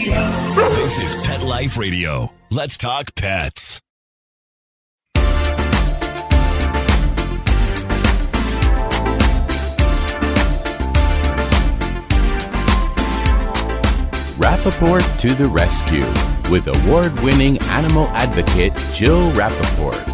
This is Pet Life Radio. Let's talk pets. Rappaport to the rescue with award-winning animal advocate Jill Rappaport.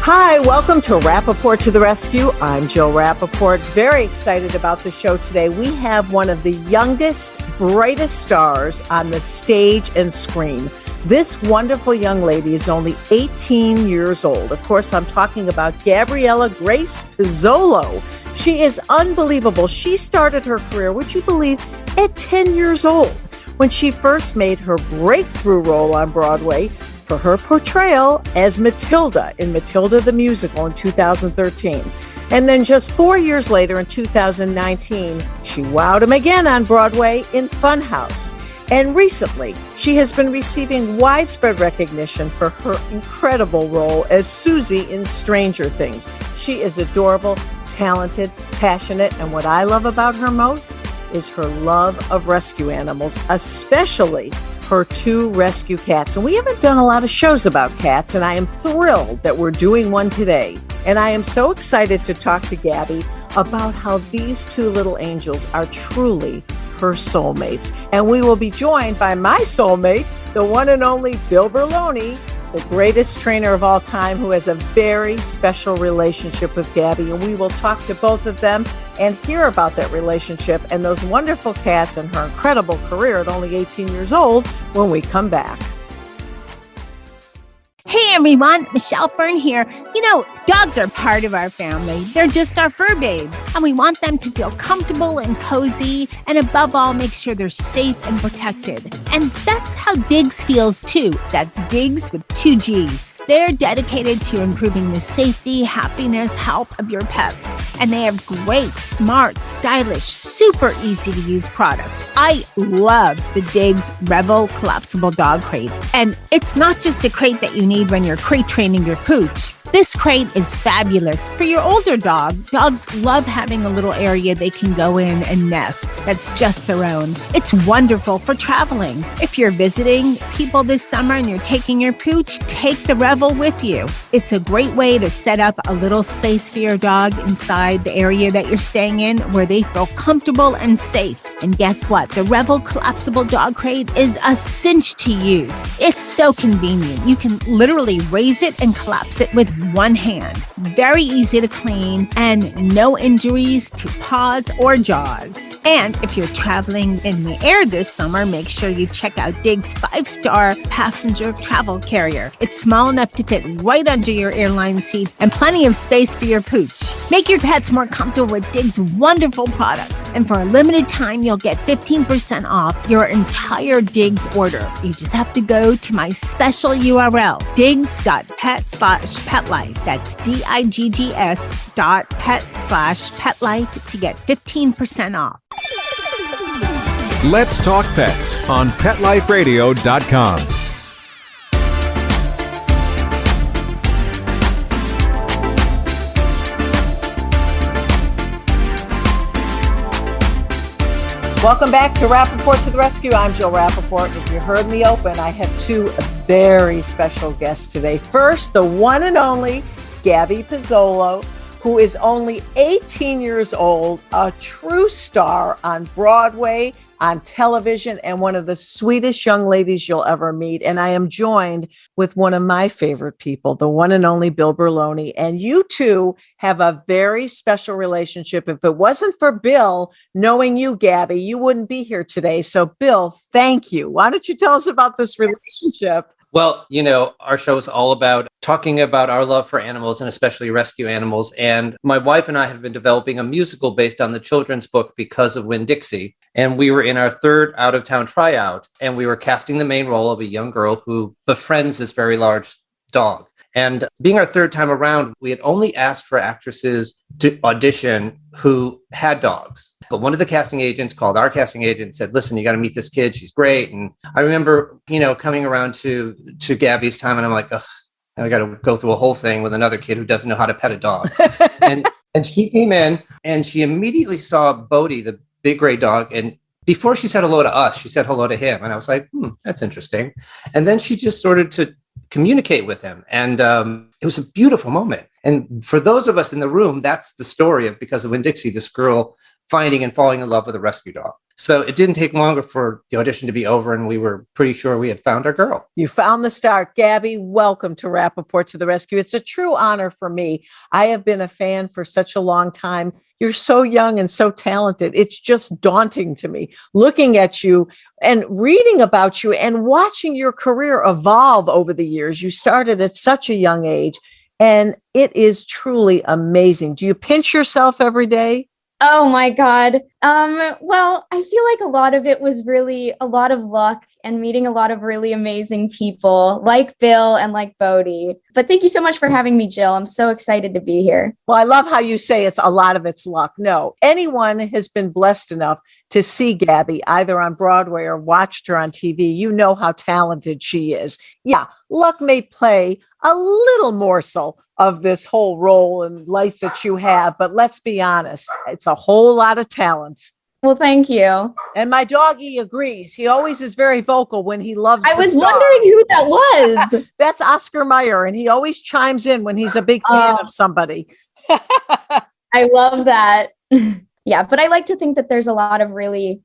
Hi, welcome to Rappaport to the Rescue. I'm Jill Rappaport. Very excited about the show today. We have one of the youngest, brightest stars on the stage and screen. This wonderful young lady is only 18 years old. Of course, I'm talking about Gabriella Grace Pizzolo. She is unbelievable. She started her career, would you believe, at 10 years old when she first made her breakthrough role on Broadway for her portrayal as Matilda in Matilda the Musical in 2013. And then just 4 years later in 2019, she wowed him again on Broadway in Funhouse. And recently, she has been receiving widespread recognition for her incredible role as Susie in Stranger Things. She is adorable, talented, passionate, and what I love about her most is her love of rescue animals, especially her two rescue cats. And we haven't done a lot of shows about cats, and I am thrilled that we're doing one today. And I am so excited to talk to Gabby about how these two little angels are truly her soulmates. And we will be joined by my soulmate, the one and only Bill Berloni, the greatest trainer of all time, who has a very special relationship with Gabby. And we will talk to both of them and hear about that relationship and those wonderful cats and her incredible career at only 18 years old when we come back. Hey everyone, Michelle Fern here. You know, dogs are part of our family. They're just our fur babes. And we want them to feel comfortable and cozy. And above all, make sure they're safe and protected. And that's how Diggs feels too. That's Diggs with 2 G's. They're dedicated to improving the safety, happiness, health of your pets. And they have great, smart, stylish, super easy to use products. I love the Diggs Revel collapsible dog crate. And it's not just a crate that you need when you're crate training your pooch. This crate is fabulous. For your older dog, dogs love having a little area they can go in and nest that's just their own. It's wonderful for traveling. If you're visiting people this summer and you're taking your pooch, take the Revel with you. It's a great way to set up a little space for your dog inside the area that you're staying in where they feel comfortable and safe. And guess what? The Revel collapsible dog crate is a cinch to use. It's so convenient. You can literally raise it and collapse it with one hand. Very easy to clean and no injuries to paws or jaws. And if you're traveling in the air this summer, make sure you check out Diggs 5-star passenger travel carrier. It's small enough to fit right under your airline seat and plenty of space for your pooch. Make your pets more comfortable with Diggs' wonderful products. And for a limited time, you'll get 15% off your entire Diggs order. You just have to go to my special URL, diggs.pet/petlife. That's diggs.pet/petlife to get 15% off. Let's Talk Pets on PetLifeRadio.com. Welcome back to Rappaport to the Rescue. I'm Jill Rappaport. If you heard in the open, I have two very special guests today. First, the one and only Gabby Pizzolo, who is only 18 years old, a true star on Broadway, on television, and one of the sweetest young ladies you'll ever meet. And I am joined with one of my favorite people, the one and only Bill Berloni. And you two have a very special relationship. If it wasn't for Bill knowing you, Gabby, you wouldn't be here today. So Bill, thank you. Why don't you tell us about this relationship? Well, you know, our show is all about talking about our love for animals and especially rescue animals. And my wife and I have been developing a musical based on the children's book Because of Winn-Dixie. And we were in our third out-of-town tryout, and we were casting the main role of a young girl who befriends this very large dog. And being our third time around, we had only asked for actresses to audition who had dogs. But one of the casting agents called our casting agent and said, listen, you got to meet this kid. She's great. And I remember, you know, coming around to Gabby's time, and I'm like, ugh, I got to go through a whole thing with another kid who doesn't know how to pet a dog. and she came in and she immediately saw Bodie, big gray dog. And before she said hello to us, she said hello to him. And I was like, that's interesting. And then she just started to communicate with him. And it was a beautiful moment. And for those of us in the room, that's the story of Because of Winn-Dixie, this girl finding and falling in love with a rescue dog. So it didn't take longer for the audition to be over, and we were pretty sure we had found our girl. You found the star. Gabby, welcome to Rappaport to the Rescue. It's a true honor for me. I have been a fan for such a long time. You're so young and so talented. It's just daunting to me looking at you and reading about you and watching your career evolve over the years. You started at such a young age, and it is truly amazing. Do you pinch yourself every day? Oh my God. Well, I feel like a lot of it was really a lot of luck and meeting a lot of really amazing people like Bill and like Bodie. But thank you so much for having me, Jill. I'm so excited to be here. Well, I love how you say it's a lot of it's luck. No, anyone has been blessed enough to see Gabby either on Broadway or watched her on TV. You know how talented she is. Yeah, luck may play a little morsel of this whole role and life that you have, but let's be honest, it's a whole lot of talent. Well, thank you. And my doggy agrees. He always is very vocal when he loves I was the star. wondering who that was. That's Oscar Mayer, and he always chimes in when he's a big fan of somebody. I love that. Yeah, but I like to think that there's a lot of really,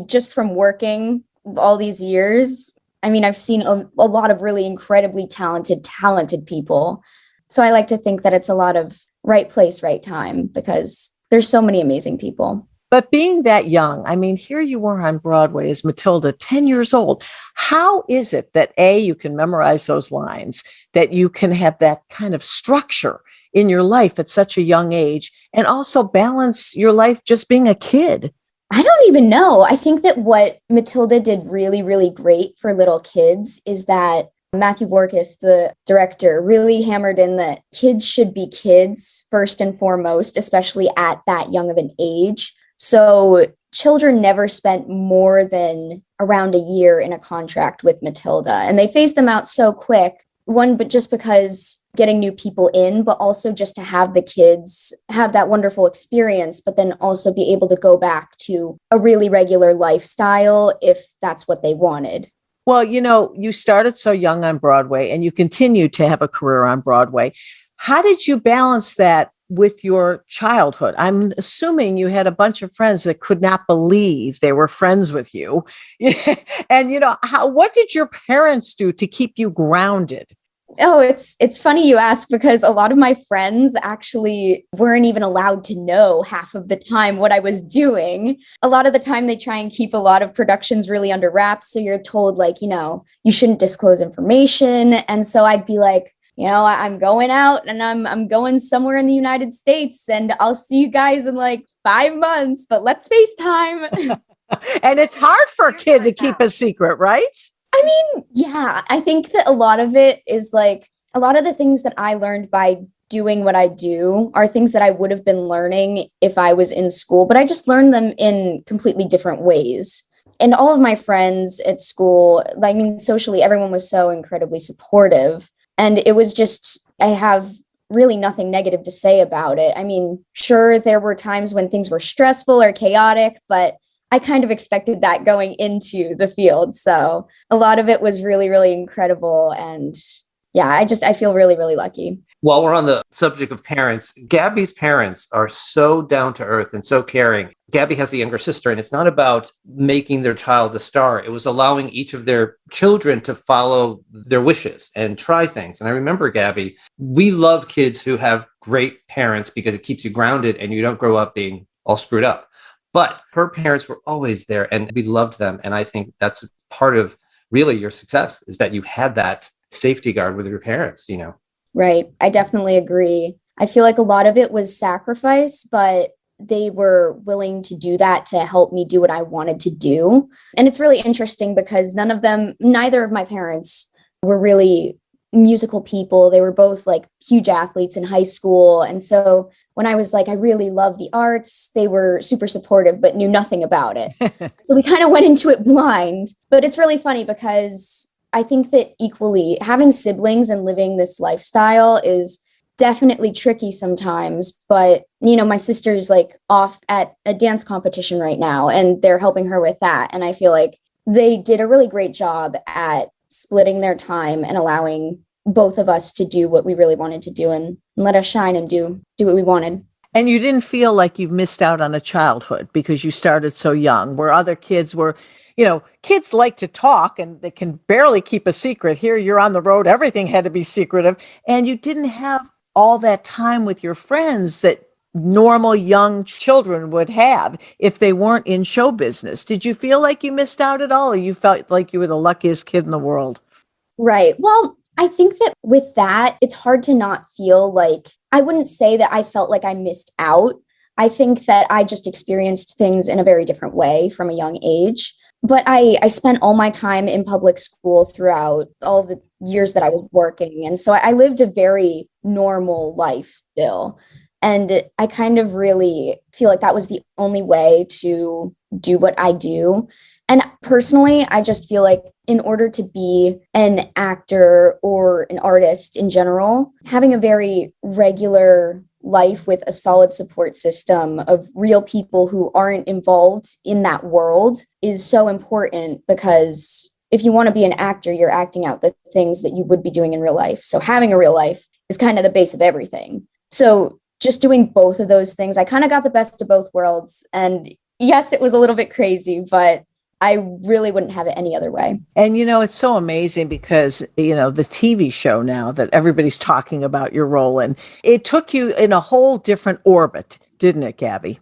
just from working all these years, I've seen a lot of really incredibly talented people. So I like to think that it's a lot of right place, right time, because there's so many amazing people. But being that young, here you were on Broadway as Matilda, 10 years old. How is it that you can memorize those lines, that you can have that kind of structure in your life at such a young age, and also balance your life just being a kid? I don't even know. I think that what Matilda did really, really great for little kids is that Matthew Borkus, the director, really hammered in that kids should be kids first and foremost, especially at that young of an age. So children never spent more than around a year in a contract with Matilda, and they phased them out so quick. One, but just because getting new people in, but also just to have the kids have that wonderful experience, but then also be able to go back to a really regular lifestyle if that's what they wanted. Well, you started so young on Broadway and you continued to have a career on Broadway. How did you balance that with your childhood? I'm assuming you had a bunch of friends that could not believe they were friends with you. And, what did your parents do to keep you grounded? Oh, it's funny you ask, because a lot of my friends actually weren't even allowed to know half of the time what I was doing. A lot of the time they try and keep a lot of productions really under wraps. So you're told you shouldn't disclose information. And so I'd be like, I'm going out and I'm going somewhere in the United States, and I'll see you guys in 5 months, but let's FaceTime. And it's hard for a kid to keep a secret, right? Yeah, I think that a lot of it is a lot of the things that I learned by doing what I do are things that I would have been learning if I was in school, but I just learned them in completely different ways. And all of my friends at school, socially, everyone was so incredibly supportive. And it was just, I have really nothing negative to say about it. Sure, there were times when things were stressful or chaotic, but I kind of expected that going into the field. So a lot of it was really, really incredible. And yeah, I feel really, really lucky. While we're on the subject of parents, Gabby's parents are so down to earth and so caring. Gabby has a younger sister, and it's not about making their child a star. It was allowing each of their children to follow their wishes and try things. And I remember, Gabby, we love kids who have great parents because it keeps you grounded and you don't grow up being all screwed up. But her parents were always there and we loved them. And I think that's part of really your success, is that you had that safety guard with your parents, Right. I definitely agree. I feel like a lot of it was sacrifice, but they were willing to do that to help me do what I wanted to do. And it's really interesting because neither of my parents were really musical people. They were both huge athletes in high school. And so when I was I really love the arts, they were super supportive, but knew nothing about it. So we kind of went into it blind. But it's really funny because I think that equally having siblings and living this lifestyle is definitely tricky sometimes, but my sister's like off at a dance competition right now and they're helping her with that. And I feel like they did a really great job at splitting their time and allowing both of us to do what we really wanted to do and let us shine and do what we wanted. And you didn't feel like you've missed out on a childhood because you started so young, where other kids were, kids like to talk and they can barely keep a secret. Here you're on the road, everything had to be secretive. And you didn't have all that time with your friends that normal young children would have if they weren't in show business. Did you feel like you missed out at all, or you felt like you were the luckiest kid in the world? Right. Well, I think that with that, it's hard to not feel like, I wouldn't say that I felt like I missed out. I think that I just experienced things in a very different way from a young age. But I spent all my time in public school throughout all the years that I was working. And so I lived a very normal life still. And I kind of really feel like that was the only way to do what I do. And personally, I just feel like in order to be an actor or an artist in general, having a very regular life with a solid support system of real people who aren't involved in that world is so important, because if you want to be an actor, you're acting out the things that you would be doing in real life. So having a real life is kind of the base of everything. So just doing both of those things, I kind of got the best of both worlds. And yes, it was a little bit crazy, but I really wouldn't have it any other way. And, it's so amazing because, the TV show now that everybody's talking about your role in, it took you in a whole different orbit, didn't it, Gabby?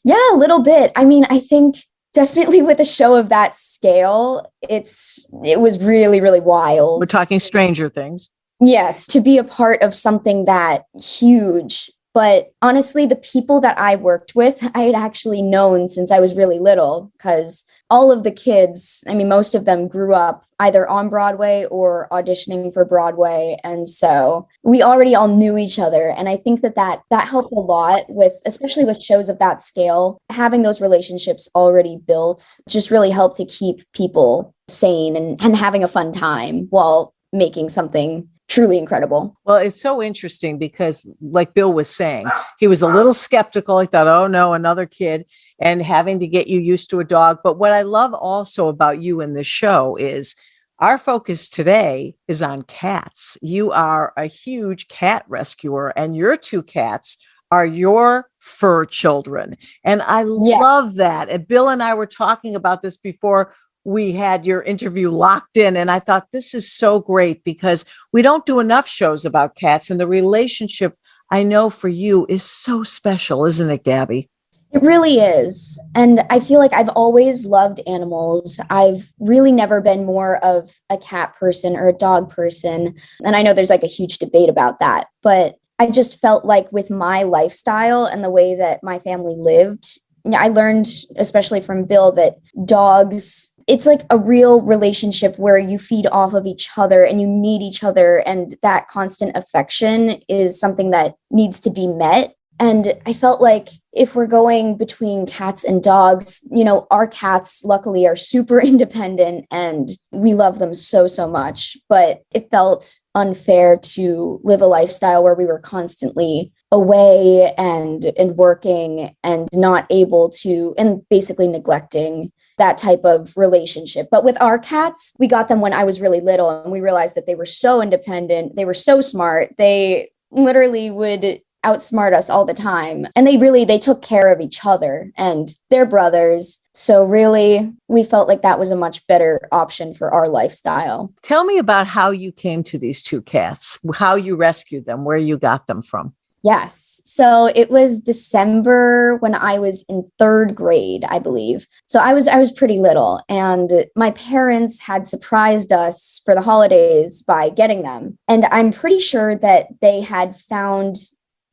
Yeah, a little bit. I mean, I think definitely with a show of that scale, it was really, really wild. We're talking Stranger Things. Yes, to be a part of something that huge. But honestly, the people that I worked with, I had actually known since I was really little, because all of the kids, I mean, most of them grew up either on Broadway or auditioning for Broadway. And so we already all knew each other. And I think that helped a lot with, especially with shows of that scale, having those relationships already built just really helped to keep people sane and having a fun time while making something truly incredible. Well, it's so interesting because, like Bill was saying, he was a little skeptical. He thought, oh no, another kid, and having to get you used to a dog. But what I love also about you in this show is our focus today is on cats. You are a huge cat rescuer, and your two cats are your fur children. And I love that. And Bill and I were talking about this before we had your interview locked in. And I thought, this is so great because we don't do enough shows about cats. And the relationship, I know for you, is so special, isn't it, Gabby? It really is. And I feel like I've always loved animals. I've really never been more of a cat person or a dog person. And I know there's like a huge debate about that, but I just felt like with my lifestyle and the way that my family lived, I learned, especially from Bill, that dogs, it's like a real relationship where you feed off of each other and you need each other. And that constant affection is something that needs to be met. And I felt like if we're going between cats and dogs, our cats luckily are super independent and we love them so, so much. But it felt unfair to live a lifestyle where we were constantly away and working and not able to, and basically neglecting that type of relationship. But with our cats, we got them when I was really little, and we realized that they were so independent. They were so smart. They literally would outsmart us all the time. And they took care of each other and their brothers. So really, we felt like that was a much better option for our lifestyle. Tell me about how you came to these two cats, how you rescued them, where you got them from. Yes. So it was December when I was in third grade, I believe. So I was pretty little, and my parents had surprised us for the holidays by getting them. And I'm pretty sure that they had found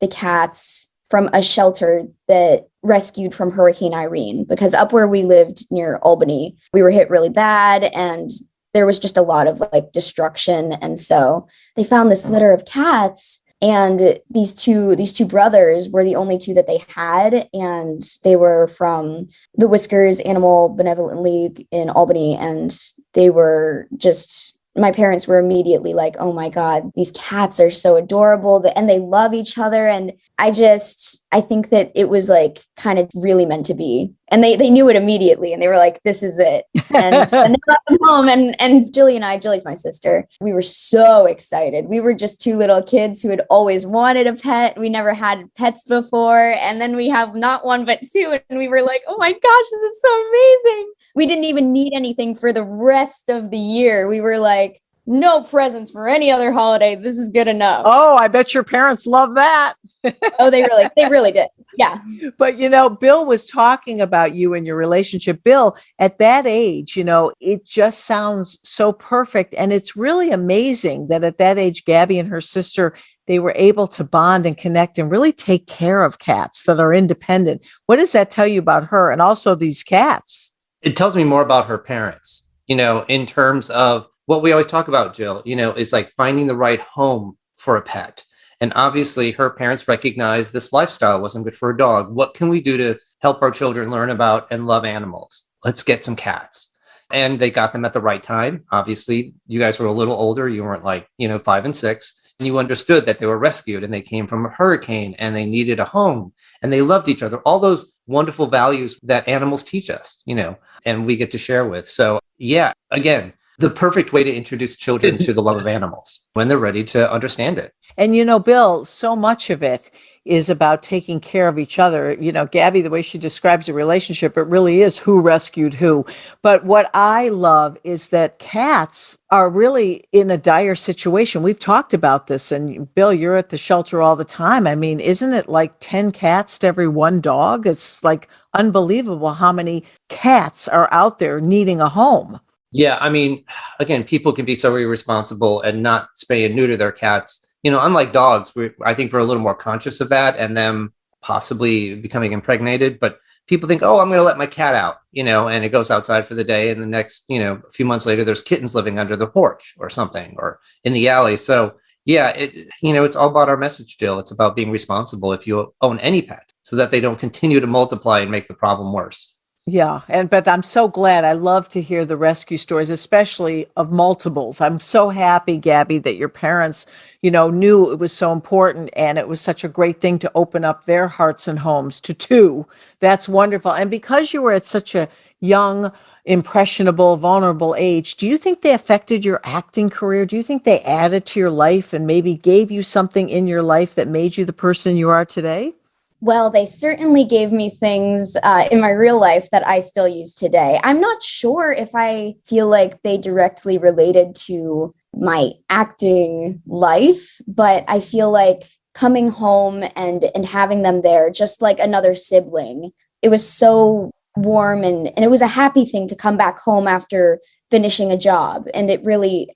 the cats from a shelter that rescued from Hurricane Irene, because up where we lived near Albany, we were hit really bad and there was just a lot of like destruction. And so they found this litter of cats. And these two brothers were the only two that they had, and they were from the Whiskers Animal Benevolent League in Albany, and they were just my parents were immediately like, oh my God, these cats are so adorable and they love each other. And I think that it was like kind of really meant to be. And they knew it immediately and they were like, this is it. And then I got them home and Jillie's my sister. We were so excited. We were just two little kids who had always wanted a pet. We never had pets before. And then we have not one, but two. And we were like, oh my gosh, this is so amazing. We didn't even need anything for the rest of the year. We were like, no presents for any other holiday. This is good enough. Oh, I bet your parents love that. Oh, they really did. Yeah. But, Bill was talking about you and your relationship. Bill, at that age, it just sounds so perfect. And it's really amazing that at that age, Gabby and her sister, they were able to bond and connect and really take care of cats that are independent. What does that tell you about her and also these cats? It tells me more about her parents, in terms of what we always talk about, Jill, is like finding the right home for a pet. And obviously her parents recognized this lifestyle wasn't good for a dog. What can we do to help our children learn about and love animals? Let's get some cats. And they got them at the right time. Obviously, you guys were a little older. You weren't like, 5 and 6. And you understood that they were rescued and they came from a hurricane and they needed a home and they loved each other. All those wonderful values that animals teach us, and we get to share with. So yeah, again, the perfect way to introduce children to the love of animals when they're ready to understand it. And, Bill, so much of it is about taking care of each other. Gabby, the way she describes a relationship, it really is who rescued who. But what I love is that cats are really in a dire situation. We've talked about this, and Bill, you're at the shelter all the time. I mean, isn't it like 10 cats to every one dog? It's like unbelievable how many cats are out there needing a home. Yeah, I mean, again, people can be so irresponsible and not spay and neuter their cats. Unlike dogs, I think we're a little more conscious of that and them possibly becoming impregnated. But people think, oh, I'm going to let my cat out, and it goes outside for the day. And the next, a few months later, there's kittens living under the porch or something or in the alley. So, yeah, it's all about our message, Jill. It's about being responsible if you own any pet so that they don't continue to multiply and make the problem worse. Yeah. But I'm so glad. I love to hear the rescue stories, especially of multiples. I'm so happy, Gabby, that your parents, knew it was so important and it was such a great thing to open up their hearts and homes to two. That's wonderful. And because you were at such a young, impressionable, vulnerable age, do you think they affected your acting career? Do you think they added to your life and maybe gave you something in your life that made you the person you are today? Well, they certainly gave me things in my real life that I still use today. I'm not sure if I feel like they directly related to my acting life, but I feel like coming home and having them there, just like another sibling, it was so warm and it was a happy thing to come back home after finishing a job. And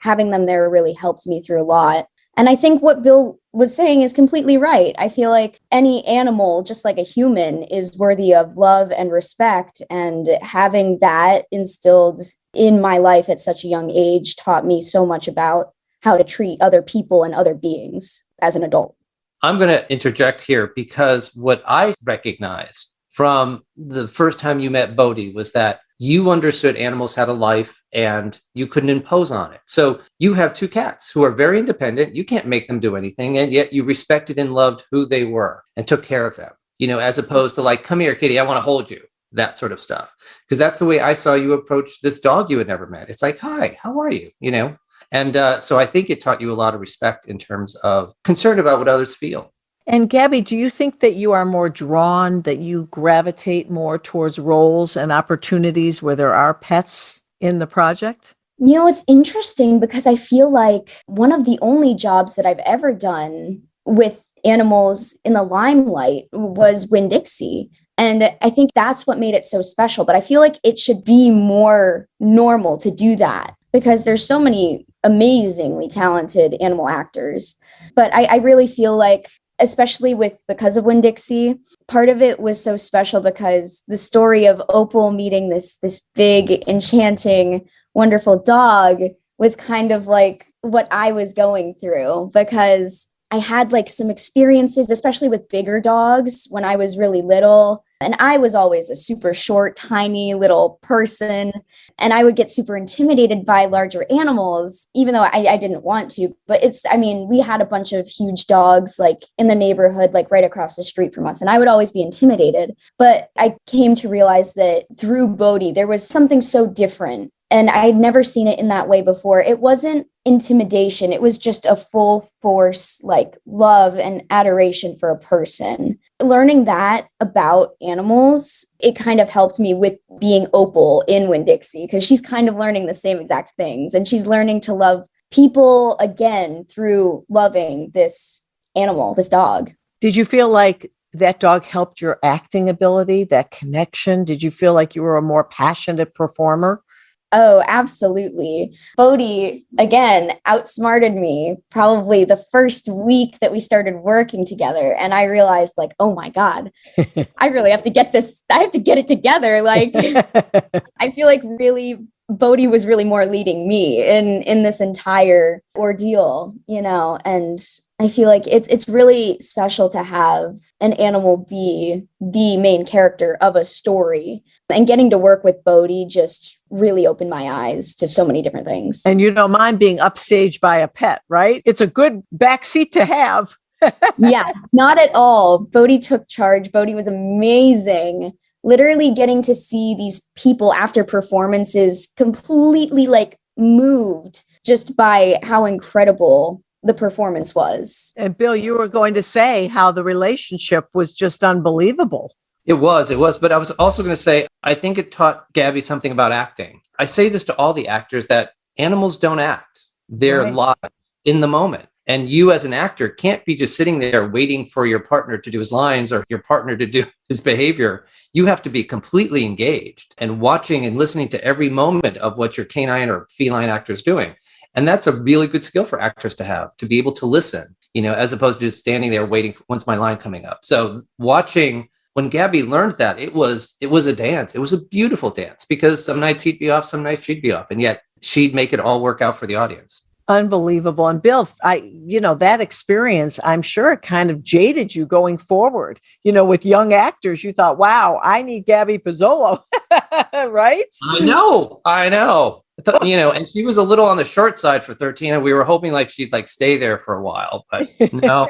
having them there really helped me through a lot. And I think what Bill was saying is completely right. I feel like any animal, just like a human, is worthy of love and respect. And having that instilled in my life at such a young age taught me so much about how to treat other people and other beings as an adult. I'm going to interject here because what I recognized from the first time you met Bodhi was that you understood animals had a life and you couldn't impose on it. So you have two cats who are very independent. You can't make them do anything. And yet you respected and loved who they were and took care of them, as opposed to like, come here, kitty, I want to hold you, that sort of stuff. Because that's the way I saw you approach this dog you had never met. It's like, hi, how are you? And so I think it taught you a lot of respect in terms of concern about what others feel. And Gabby, do you think that you are more drawn, that you gravitate more towards roles and opportunities where there are pets in the project? It's interesting because I feel like one of the only jobs that I've ever done with animals in the limelight was Winn-Dixie. And I think that's what made it so special. But I feel like it should be more normal to do that because there's so many amazingly talented animal actors. But I really feel like, especially because of Winn-Dixie, part of it was so special because the story of Opal meeting this big, enchanting, wonderful dog was kind of like what I was going through because I had like some experiences, especially with bigger dogs when I was really little. And I was always a super short, tiny little person. And I would get super intimidated by larger animals, even though I didn't want to. But we had a bunch of huge dogs like in the neighborhood, like right across the street from us. And I would always be intimidated. But I came to realize that through Bodhi, there was something so different. And I'd never seen it in that way before. It wasn't intimidation. It was just a full force, like love and adoration for a person. Learning that about animals, it kind of helped me with being Opal in Winn-Dixie, because she's kind of learning the same exact things. And she's learning to love people again through loving this animal, this dog. Did you feel like that dog helped your acting ability, that connection? Did you feel like you were a more passionate performer? Oh, absolutely. Bodhi, again, outsmarted me probably the first week that we started working together. And I realized like, oh my God, I really have to get this. I have to get it together. Like, I feel like really Bodhi was really more leading me in this entire ordeal, and I feel like it's really special to have an animal be the main character of a story. And getting to work with Bodhi just really opened my eyes to so many different things. And you don't mind being upstaged by a pet, right? It's a good backseat to have. Yeah, not at all. Bodhi took charge. Bodhi was amazing. Literally getting to see these people after performances completely like moved just by how incredible the performance was. And Bill, you were going to say how the relationship was just unbelievable. It was. But I was also going to say, I think it taught Gabby something about acting. I say this to all the actors, that animals don't act. They're live in the moment. And you as an actor can't be just sitting there waiting for your partner to do his lines or your partner to do his behavior. You have to be completely engaged and watching and listening to every moment of what your canine or feline actor is doing. And that's a really good skill for actors to have, to be able to listen, as opposed to just standing there waiting for when's my line coming up. So watching, when Gabby learned that, it was a dance. It was a beautiful dance, because some nights he'd be off, some nights she'd be off, and yet she'd make it all work out for the audience. Unbelievable. And Bill, that experience, I'm sure it kind of jaded you going forward. With young actors, you thought, wow, I need Gabby Pizzolo, right? I know. And she was a little on the short side for 13, and we were hoping like she'd like stay there for a while, but no,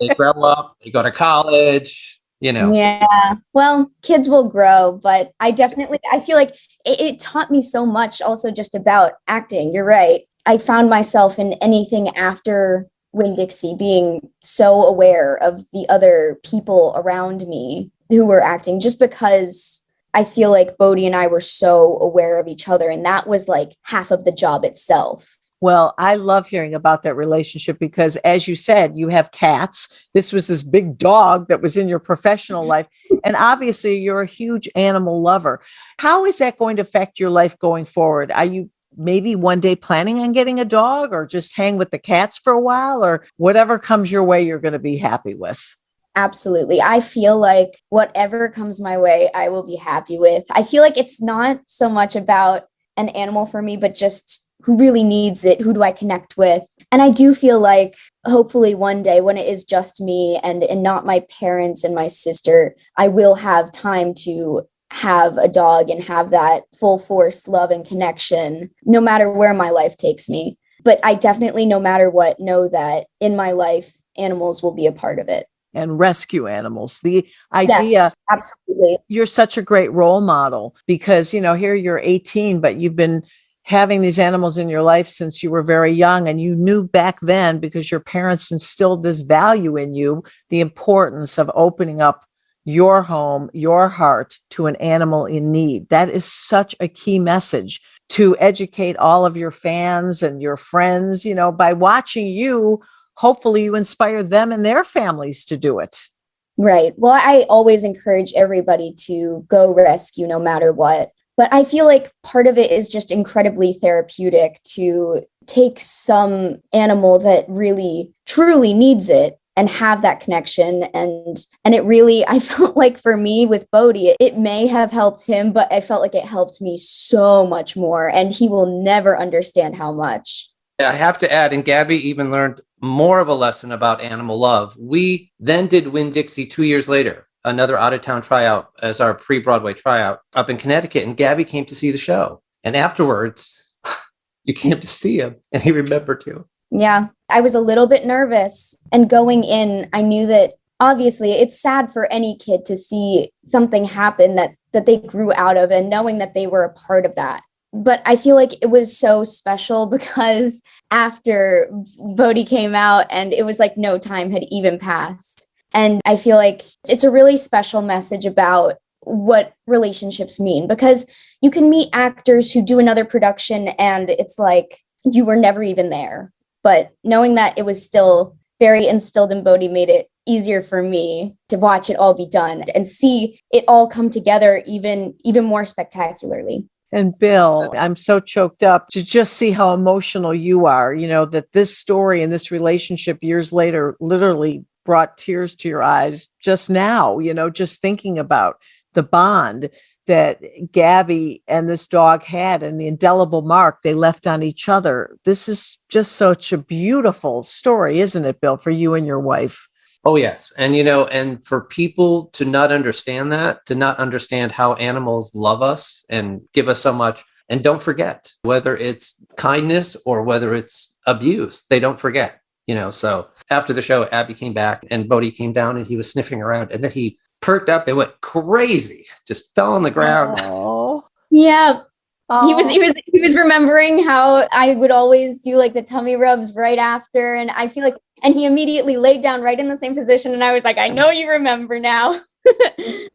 they grow up, they go to college. Yeah, well, kids will grow, but I feel like it taught me so much also just about acting. You're right. I found myself in anything after Winn-Dixie being so aware of the other people around me who were acting, just because I feel like Bodhi and I were so aware of each other. And that was like half of the job itself. Well, I love hearing about that relationship because, as you said, you have cats. This was this big dog that was in your professional life. And obviously, you're a huge animal lover. How is that going to affect your life going forward? Are you maybe one day planning on getting a dog, or just hang with the cats for a while, or whatever comes your way, you're going to be happy with? Absolutely. I feel like whatever comes my way, I will be happy with. I feel like it's not so much about an animal for me, but just who really needs it? Who do I connect with? And I do feel like hopefully one day when it is just me and not my parents and my sister, I will have time to have a dog and have that full force love and connection, no matter where my life takes me. But I definitely, no matter what, know that in my life, animals will be a part of it. And rescue animals. The idea, yes, absolutely. You're such a great role model because, here you're 18, but you've been having these animals in your life since you were very young. And you knew back then, because your parents instilled this value in you, the importance of opening up your home, your heart to an animal in need. That is such a key message to educate all of your fans and your friends, by watching you. Hopefully you inspire them and their families to do it. Right. Well, I always encourage everybody to go rescue no matter what. But I feel like part of it is just incredibly therapeutic to take some animal that really, truly needs it and have that connection. And it really, I felt like for me with Bodhi, it may have helped him, but I felt like it helped me so much more. And he will never understand how much. I have to add, and Gabby even learned more of a lesson about animal love. We then did Winn-Dixie 2 years later. another out-of-town tryout as our pre-Broadway tryout up in Connecticut, and Gabby came to see the show. And afterwards, you came to see him, and he remembered you. Yeah, I was a little bit nervous. And going in, I knew that obviously it's sad for any kid to see something happen that they grew out of, and knowing that they were a part of that. But I feel like it was so special because after Bodhi came out, and it was like no time had even passed. And I feel like it's a really special message about what relationships mean, because you can meet actors who do another production and it's like you were never even there. But knowing that it was still very instilled in Bodhi made it easier for me to watch it all be done and see it all come together even more spectacularly. And Bill, I'm so choked up to just see how emotional you are, that this story and this relationship years later literally brought tears to your eyes just now, just thinking about the bond that Gabby and this dog had and the indelible mark they left on each other. This is just such a beautiful story, isn't it, Bill, for you and your wife? Oh, yes. And, and for people to not understand that, to not understand how animals love us and give us so much. And don't forget, whether it's kindness or whether it's abuse, they don't forget, So after the show, Abby came back and Bodhi came down and he was sniffing around, and then he perked up and went crazy, just fell on the ground. Oh. Yeah. Oh. He was remembering how I would always do like the tummy rubs right after. And I feel like, and he immediately laid down right in the same position. And I was like, I know you remember now.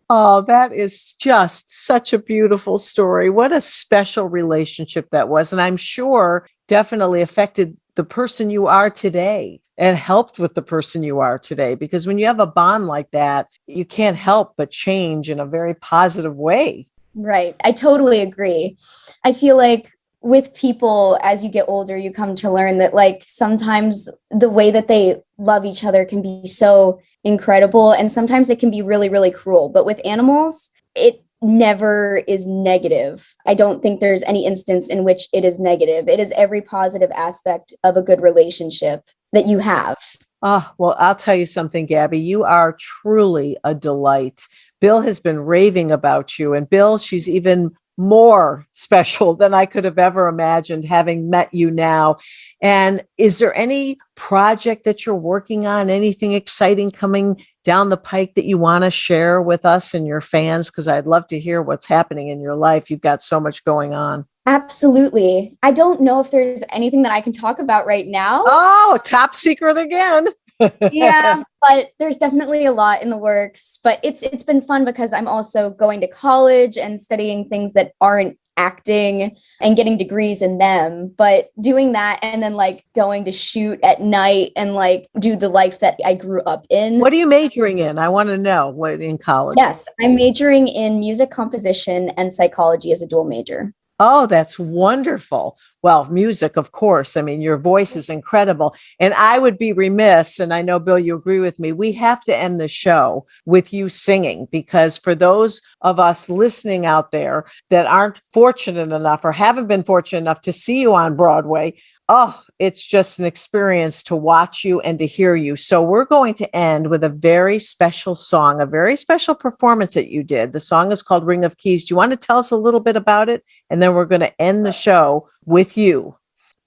Oh, that is just such a beautiful story. What a special relationship that was. And I'm sure definitely affected the person you are today and helped with the person you are today. Because when you have a bond like that, you can't help but change in a very positive way. Right. I totally agree. I feel like with people, as you get older, you come to learn that like sometimes the way that they love each other can be so incredible. And sometimes it can be really, really cruel. But with animals, it never is negative. I don't think there's any instance in which it is negative. It is every positive aspect of a good relationship that you have. Oh, well, I'll tell you something, Gabby. You are truly a delight. Bill has been raving about you. And Bill, she's even more special than I could have ever imagined having met you now. And is there any project that you're working on, anything exciting coming down the pike that you want to share with us and your fans? Because I'd love to hear what's happening in your life. You've got so much going on. Absolutely. I don't know if there's anything that I can talk about right now. Oh, top secret again. Yeah, but there's definitely a lot in the works. But it's been fun because I'm also going to college and studying things that aren't acting and getting degrees in them. But doing that and then like going to shoot at night and like do the life that I grew up in. What are you majoring in? I want to know what in college. Yes, I'm majoring in music composition and psychology as a dual major. Oh, that's wonderful. Well, music, of course. I mean, your voice is incredible. And I would be remiss, and I know, Bill, you agree with me, we have to end the show with you singing, because for those of us listening out there that aren't fortunate enough or haven't been fortunate enough to see you on Broadway, oh, it's just an experience to watch you and to hear you. So we're going to end with a very special song, a very special performance that you did. The song is called Ring of Keys. Do you want to tell us a little bit about it? And then we're going to end the show with you.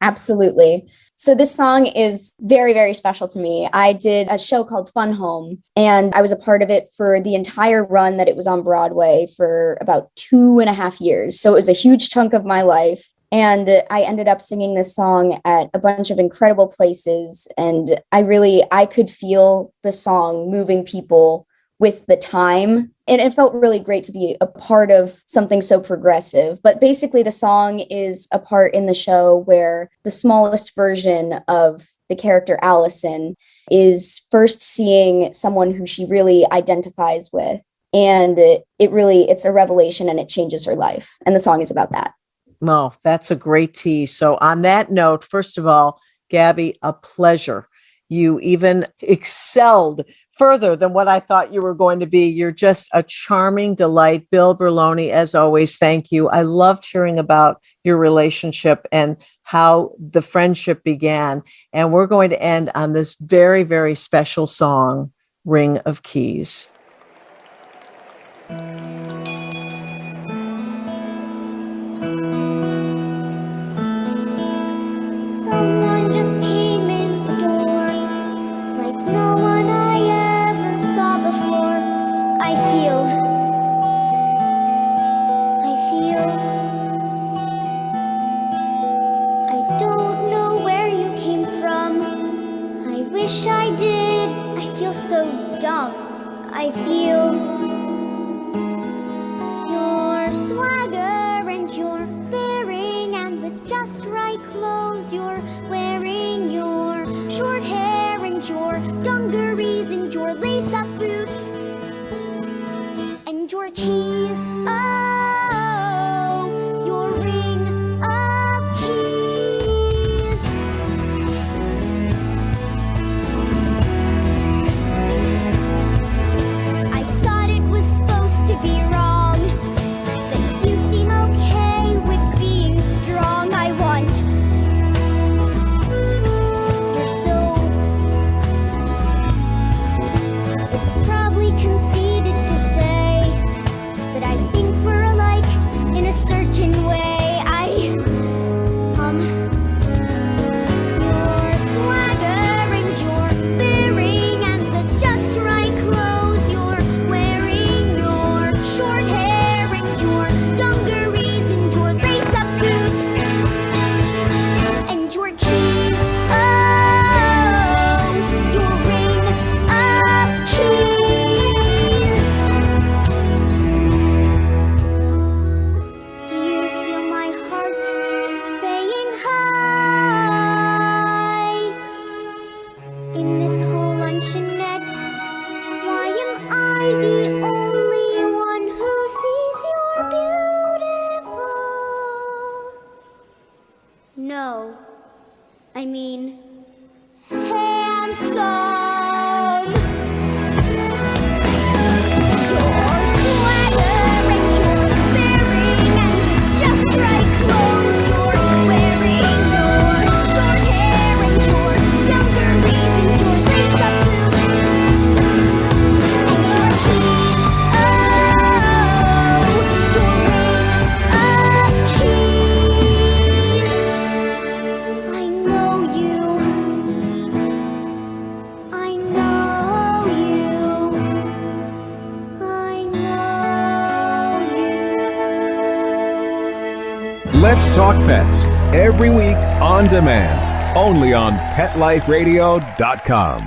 Absolutely. So this song is very, very special to me. I did a show called Fun Home, and I was a part of it for the entire run that it was on Broadway for about 2.5 years. So it was a huge chunk of my life. And I ended up singing this song at a bunch of incredible places. And I could feel the song moving people with the time. And it felt really great to be a part of something so progressive. But basically, the song is a part in the show where the smallest version of the character Allison is first seeing someone who she really identifies with. And it's a revelation, and it changes her life. And the song is about that. Oh, that's a great tease. So on that note, first of all, Gabby, a pleasure. You even excelled further than what I thought you were going to be. You're just a charming delight. Bill Berloni, as always, thank you. I loved hearing about your relationship and how the friendship began. And we're going to end on this very, very special song, Ring of Keys. Someone just came in the door, like no one I ever saw before. I feel I don't know where you came from. I wish I did. I feel so dumb. I feel your swagger and your bearing and the just right clothes you're wearing, your short hair and your dungarees and your lace-up boots and your keys. Oh, your ring of keys. I thought it was supposed to be wrong, but you seem okay with being strong. I want you're so. It's probably conceited to say, but I think we're alike in a certain way. Your swagger and your bearing and the just right clothes you're wearing, your short hair and your dungarees and your lace-up boots and your keys. Oh, your ring of keys. Do you feel my heart saying hi? In this whole luncheonette, why am I the only one who sees you're beautiful? No, I mean handsome. Your swagger and your bearing and just right clothes you're wearing, your short hair and your dungarees and your lace-up boots and your keys. Oh, your ring of keys. I know you. I know you. I know you. Let's Talk Pets, every week on demand, only on PetLifeRadio.com.